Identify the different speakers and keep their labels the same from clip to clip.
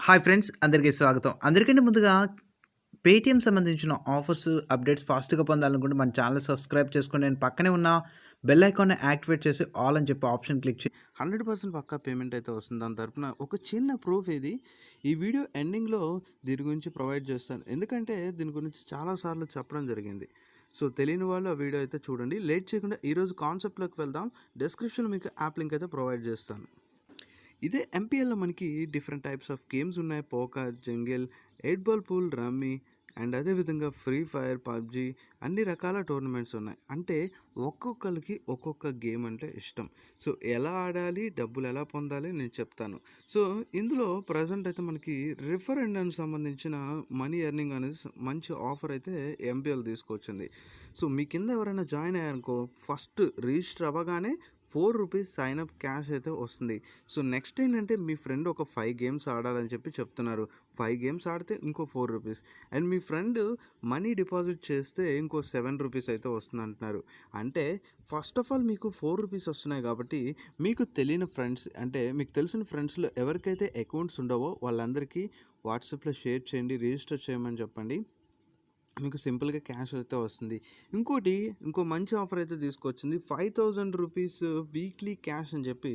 Speaker 1: Hi friends, అందరికీ స్వాగతం. అందరికంటే ముందుగా పేటీఎం సంబంధించిన ఆఫర్స్, అప్డేట్స్ ఫాస్ట్‌గా పొందాలనుకుంటే మన ఛానెల్ సబ్స్క్రైబ్ చేసుకోండి. అండ్ పక్కనే ఉన్న బెల్ ఐకాన్‌ని యాక్టివేట్ చేసి ఆల్ అని చెప్పి ఆప్షన్ క్లిక్ చేయండి.
Speaker 2: 100% పక్కా పేమెంట్ అయితే వస్తుంది. దాని తరపున ఒక చిన్న ప్రూఫ్ ఇది. ఈ వీడియో ఎండింగ్‌లో దీని గురించి ప్రొవైడ్ చేస్తాను. ఎందుకంటే దీని గురించి చాలా సార్లు చెప్పడం జరిగింది. సో తెలియని వాళ్ళు ఆ వీడియో అయితే చూడండి. లేట్ చేయకుండా ఈరోజు కాన్సెప్ట్‌లోకి వెళ్దాం. డిస్క్రిప్షన్‌లో మీకు యాప్ లింక్ అయితే ప్రొవైడ్ చేస్తాను. ఇదే ఎంపీఎల్‌లో మనకి డిఫరెంట్ టైప్స్ ఆఫ్ గేమ్స్ ఉన్నాయి. Poker, jungle, 8 ball pool, rummy and అదేవిధంగా ఫ్రీ ఫైర్, పబ్జీ అన్ని రకాల టోర్నమెంట్స్ ఉన్నాయి. అంటే ఒక్కొక్కరికి ఒక్కొక్క గేమ్ అంటే ఇష్టం. సో ఎలా ఆడాలి, డబ్బులు ఎలా పొందాలి నేను చెప్తాను. సో ఇందులో ప్రజెంట్ అయితే మనకి రిఫర్ అండ్ అని సంబంధించిన మనీ ఎర్నింగ్ అనేది మంచి ఆఫర్ అయితే ఎంపీఎల్ తీసుకొచ్చింది. సో మీ కింద ఎవరైనా జాయిన్ అయ్యారనుకో, ఫస్ట్ రిజిస్టర్ అవ్వగానే ₹4 సైన్ అప్ క్యాష్ అయితే వస్తుంది. సో నెక్స్ట్ ఏంటంటే మీ ఫ్రెండ్ ఒక 5 గేమ్స్ ఆడాలని చెప్పి చెప్తున్నారు. 5 గేమ్స్ ఆడితే ఇంకో ₹4 and me friend money deposit చేస్తే ఇంకో ₹7 అయితే వస్తుంది అంటున్నారు. అంటే ఫస్ట్ ఆఫ్ ఆల్ మీకు ₹4 వస్తున్నాయి కాబట్టి మీకు తెలియని ఫ్రెండ్స్, అంటే మీకు తెలిసిన ఫ్రెండ్స్లో ఎవరికైతే అకౌంట్స్ ఉండవో వాళ్ళందరికీ వాట్సాప్లో షేర్ చేయండి, రిజిస్టర్ చేయమని చెప్పండి. మీకు సింపుల్‌గా క్యాష్ అయితే వస్తుంది. ఇంకో మంచి ఆఫర్ అయితే తీసుకొచ్చింది. ₹5000 వీక్లీ క్యాష్ అని చెప్పి.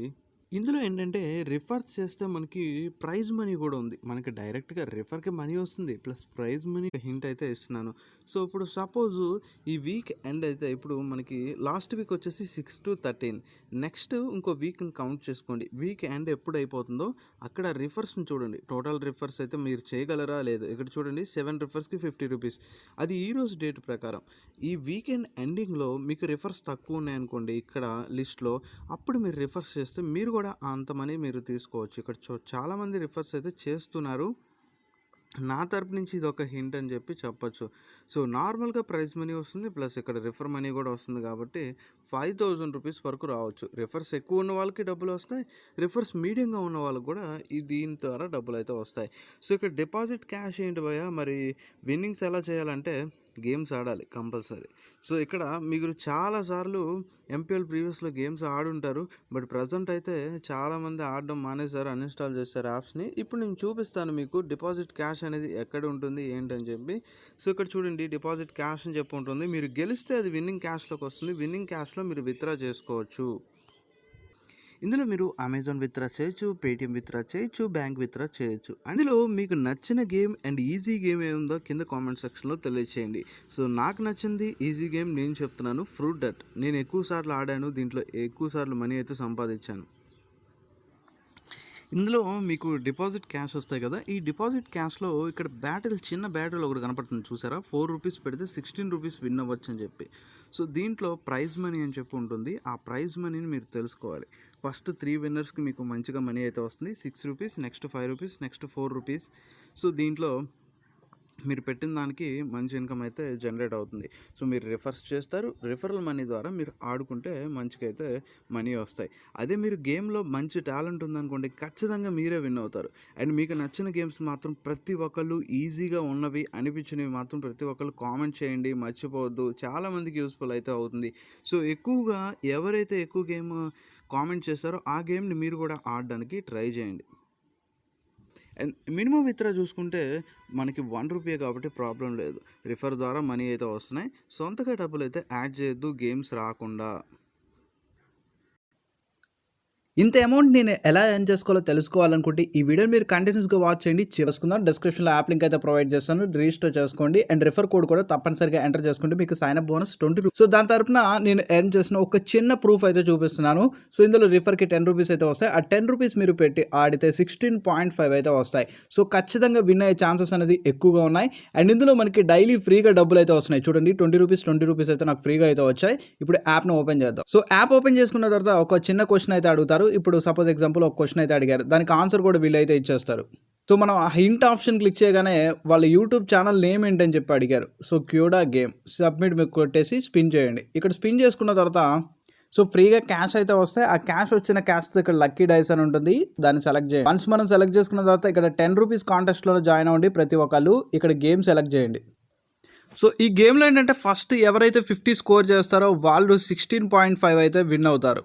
Speaker 2: ఇందులో ఏంటంటే రిఫర్స్ చేస్తే మనకి ప్రైజ్ మనీ కూడా ఉంది. మనకి డైరెక్ట్‌గా రిఫర్‌కి మనీ వస్తుంది. ప్లస్ ప్రైజ్ మనీ హింట్ అయితే ఇస్తున్నాను. సో ఇప్పుడు సపోజ్ ఈ వీక్ ఎండ్ అయితే ఇప్పుడు మనకి లాస్ట్ వీక్ వచ్చేసి 6-13. నెక్స్ట్ ఇంకో వీక్‌ని కౌంట్ చేసుకోండి. వీక్ ఎండ్ ఎప్పుడు అయిపోతుందో అక్కడ రిఫర్స్‌ని చూడండి. టోటల్ రిఫర్స్ అయితే మీరు చేయగలరా లేదు. ఇక్కడ చూడండి 7 రిఫర్స్‌కి ₹50. అది ఈరోజు డేట్ ప్రకారం. ఈ వీకెండ్ ఎండింగ్‌లో మీకు రిఫర్స్ తక్కువ ఉన్నాయనుకోండి ఇక్కడ లిస్ట్‌లో, అప్పుడు మీరు రిఫర్స్ చేస్తే మీరు కూడా అంత మనీ మీరు తీసుకోవచ్చు. ఇక్కడ చాలామంది రిఫర్స్ అయితే చేస్తున్నారు. నా తరపు నుంచి ఇది ఒక హింట్ అని చెప్పి చెప్పొచ్చు. సో నార్మల్గా ప్రైజ్ మనీ వస్తుంది, ప్లస్ ఇక్కడ రిఫర్ మనీ కూడా వస్తుంది కాబట్టి ₹5000 వరకు రావచ్చు. రిఫర్స్ ఎక్కువ ఉన్న వాళ్ళకి డబ్బులు వస్తాయి, రిఫర్స్ మీడియంగా ఉన్న వాళ్ళకి కూడా దీని ద్వారా డబ్బులు అయితే వస్తాయి. సో ఇక్కడ డిపాజిట్ క్యాష్ ఏంటి భయ్య, మరి విన్నింగ్స్ ఎలా చేయాలంటే గేమ్స్ ఆడాలి కంపల్సరీ. సో ఇక్కడ మీరు చాలాసార్లు ఎంపీఎల్ ప్రీవియస్లో గేమ్స్ ఆడుంటారు, బట్ ప్రజెంట్ అయితే చాలామంది ఆడడం మానేశారు, అన్ఇన్స్టాల్ చేశారు యాప్స్ని. ఇప్పుడు నేను చూపిస్తాను మీకు డిపాజిట్ క్యాష్ అనేది ఎక్కడ ఉంటుంది ఏంటని చెప్పి. సో ఇక్కడ చూడండి డిపాజిట్ క్యాష్ అని చెప్పి ఉంటుంది. మీరు గెలిస్తే అది విన్నింగ్ క్యాష్లోకి వస్తుంది. విన్నింగ్ క్యాష్లో మీరు విత్డ్రా చేసుకోవచ్చు. ఇందులో మీరు అమెజాన్ విత్డ్రా చేయొచ్చు, పేటిఎం విత్డ్రా చేయొచ్చు, బ్యాంక్ విత్డ్రా చేయొచ్చు. అందులో మీకు నచ్చిన గేమ్ అండ్ ఈజీ గేమ్ ఏముందో కింద కామెంట్ సెక్షన్లో తెలియచేయండి. సో నాకు నచ్చింది ఈజీ గేమ్ నేను చెప్తున్నాను, ఫ్రూట్ డట్. నేను ఎక్కువ సార్లు ఆడాను, దీంట్లో ఎక్కువ సార్లు మనీ అయితే సంపాదించాను. ఇందులో మీకు డిపాజిట్ క్యాష్ వస్తాయి కదా, ఈ డిపాజిట్ క్యాష్లో ఇక్కడ చిన్న బ్యాటిల్ ఒకటి కనపడుతుంది చూసారా, ₹4 పెడితే ₹16 విన్ అవ్వచ్చు అని చెప్పి. సో దీంట్లో ప్రైజ్ మనీ అని చెప్పి ఉంటుంది. ఆ ప్రైజ్ మనీని మీరు తెలుసుకోవాలి. ఫస్ట్ 3 విన్నర్స్కి మీకు మంచిగా మనీ అయితే వస్తుంది. ₹6, నెక్స్ట్ ₹5, నెక్స్ట్ ₹4. సో దీంట్లో మీరు పెట్టిన దానికి మంచి ఇన్కమ్ అయితే జనరేట్ అవుతుంది. సో మీరు రిఫర్స్ చేస్తారు, రిఫరల్ మనీ ద్వారా మీరు ఆడుకుంటే మంచిగా అయితే మనీ వస్తాయి. అదే మీరు గేమ్లో మంచి టాలెంట్ ఉందనుకోండి, ఖచ్చితంగా మీరే విన్ అవుతారు. అండ్ మీకు నచ్చిన గేమ్స్ మాత్రం ప్రతి ఒక్కళ్ళు ఈజీగా ఉన్నవి అనిపించినవి మాత్రం ప్రతి ఒక్కళ్ళు కామెంట్ చేయండి, మర్చిపోవద్దు. చాలామందికి యూస్ఫుల్ అయితే అవుతుంది. సో ఎక్కువగా ఎవరైతే ఎక్కువ గేమ్ కామెంట్ చేస్తారో ఆ గేమ్ని మీరు కూడా ఆడడానికి ట్రై చేయండి. అండ్ మినిమం విత్డ్రా చూసుకుంటే మనకి ₹1 కాబట్టి ప్రాబ్లం లేదు. రిఫర్ ద్వారా మనీ అయితే వస్తున్నాయి. సొంతగా డబ్బులు అయితే యాడ్ చేయొద్దు గేమ్స్ రాకుండా.
Speaker 1: ఇంత అమౌంట్ నేను ఎలా ఎర్న్ చేసుకోవాలో తెలుసుకోవాలనుకుంటే ఈ వీడియోని మీరు కంటిన్యూస్గా వాచ్ చేయండి. చేసుకుందాం. డిస్క్రిప్షన్లో యాప్ లింక్ అయితే ప్రొవైడ్ చేస్తాను, రిజిస్టర్ చేసుకోండి. అండ్ రిఫర్ కోడ్ కూడా తప్పనిసరిగా ఎంటర్ చేసుకుంటే మీకు సైన్ అప్ బోనస్ ₹20. సో దాని తరపున నేను ఎర్న్ చేసిన ఒక చిన్న ప్రూఫ్ అయితే చూపిస్తున్నాను. సో ఇందులో రిఫర్కి ₹10 అయితే వస్తాయి. ఆ ₹10 మీరు పెట్టి ఆడితే 16.5 అయితే వస్తాయి. సో ఖచ్చితంగా విన్ అయ్యే ఛాన్సెస్ అనేది ఎక్కువగా ఉన్నాయి. అండ్ ఇందులో మనకి డైలీ ఫ్రీగా డబ్బులు అయితే వస్తున్నాయి. చూడండి ₹20 అయితే నాకు ఫ్రీగా అయితే వచ్చాయి. ఇప్పుడు యాప్ను ఓపెన్ చేద్దాం. సో యాప్ ఓపెన్ చేసుకున్న తర్వాత ఒక చిన్న క్వశ్చన్ అయితే అడుగుతారు. ఇప్పుడు సపోజ్ ఎగ్జాంపుల్ ఒక క్వశ్చన్ అయితే అడిగారు, దానికి ఆన్సర్ కూడా వీళ్ళు అయితే ఇచ్చేస్తారు. సో మనం ఆ హింట్ ఆప్షన్ క్లిక్ చేయగానే వాళ్ళ యూట్యూబ్ ఛానల్ నేమ్ ఏంటని చెప్పి అడిగారు. సో క్యూడా గేమ్ సబ్మిట్ మీకు కొట్టేసి స్పిన్ చేయండి. ఇక్కడ స్పిన్ చేసుకున్న తర్వాత సో ఫ్రీగా క్యాష్ అయితే వస్తాయి. ఆ క్యాష్ వచ్చిన క్యాష్తో ఇక్కడ లక్కీ డైస్ అని ఉంటుంది, దాన్ని సెలెక్ట్ చేయండి. వన్స్ మనం సెలెక్ట్ చేసుకున్న తర్వాత ఇక్కడ ₹10 కాంటెస్ట్లో జాయిన్ అవ్వండి. ప్రతి ఒక్కళ్ళు ఇక్కడ గేమ్ సెలెక్ట్ చేయండి. సో ఈ గేమ్లో ఏంటంటే ఫస్ట్ ఎవరైతే 50 స్కోర్ చేస్తారో వాళ్ళు 16.5 అయితే విన్ అవుతారు.